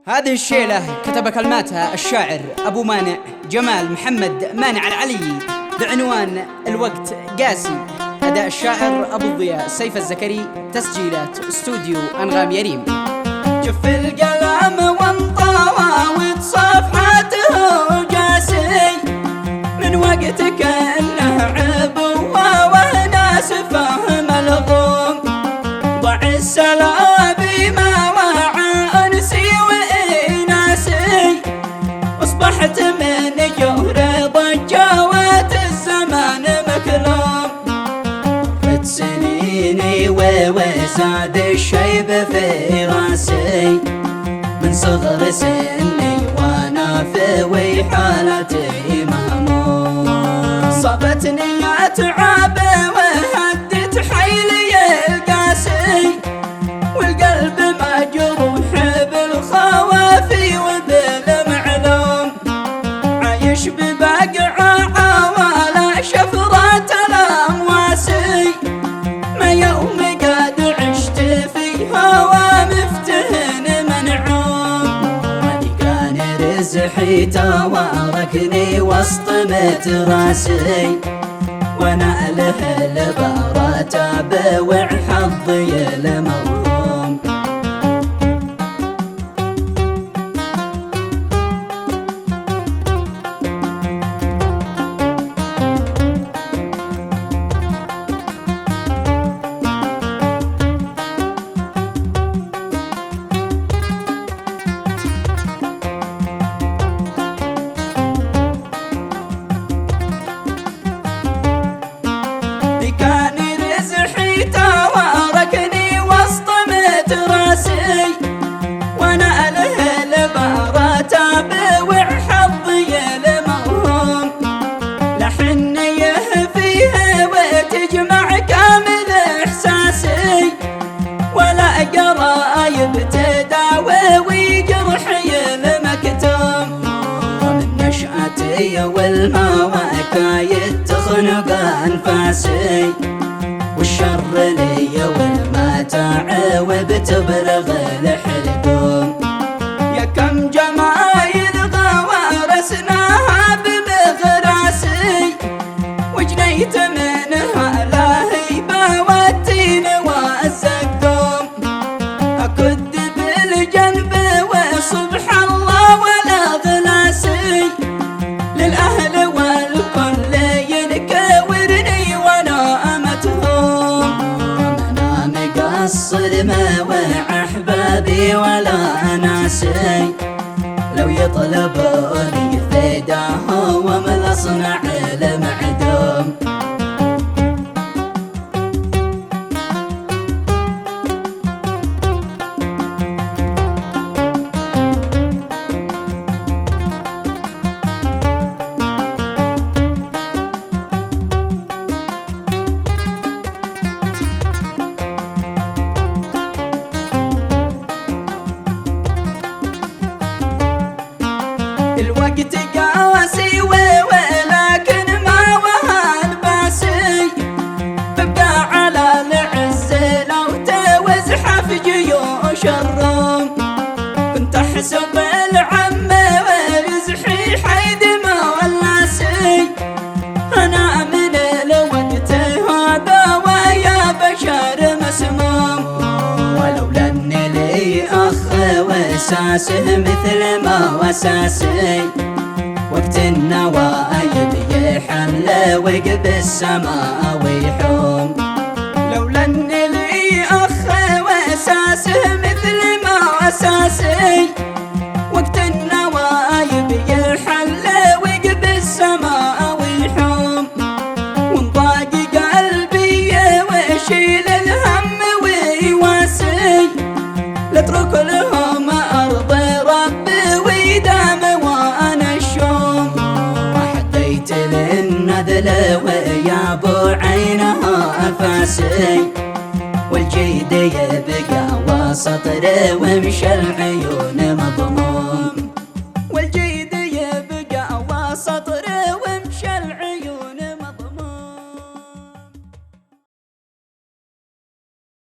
هذه الشيلة كتب كلماتها الشاعر أبو مانع جمال محمد مانع العلي بعنوان الوقت قاسي. أداء الشاعر أبو الضياء سيف الزكري. تسجيلات استوديو أنغام يريم. جف القلم وانطوى وصفحته قاسي من وقتك انه عبوة وناس فهم الغوم. ضع السلابي ما وعى انسي واناسي اصبحت من جور ضجوات الزمان مكلوم. فت سنيني وزاد الشيب في راسي من صغر سني وانا في وحالتي مهموم. صابتني اتعاب وهدت حيلي القاسي والقلب مجروح بالخوافي وبالمعلوم. عايش ببقعة ولا شفرات الامواسي ما يوم قد عشت فيها ومفتهن منعوم. ولي كان رزحي تواركني وسط متراسي وانا له البراتب وحظي المغروم. كان رزحي تواركني وسط متراسي وانا له البراتب وحظي المغروم. لحنيه فيه وتجمع كامل احساسي ولا قرايب تداوي وجرحي المكتوم. ومن نشأتي والمواكايد تخنق انفاسي والشر لي والمتاعب بتبلغ الحلقوم. يا كم جمايل غوارسناها بمغراسي وجنيت منها الهيبة والتين والزقوم. أكد بالجنب وصبح الله ولا غلاسي للأهل والكل ينكورني وانا امتهم. انا مقصر ما وع احبابي ولا ناسي لو يطلبوني فداهم لاصنع المعدوم. الوقت قاسي ولكن ما وهان باسي ببقى على العز لو توزحف جيوش الروم. كنت احسب العم ورزحي حيد مولاسي انا من الوقت هذا ويا بشر مسموم. ولولا ان لي اخ وساسه مثل ما وساسي وقت النوايب يحل وقب السماء ويحوم. لولا ان لي اخ وساسه مثل ما وساسي وقت النوايب يحل وقب السماء ويحوم. وانضاق قلبي وشيل الهم ويواسي لاترك لهم ارض ربي ويدام وانا الشوم. وحديت للنذل ويا ابو عينها افاسي والجيد يبقى وسطر ومشى العيون مضموم.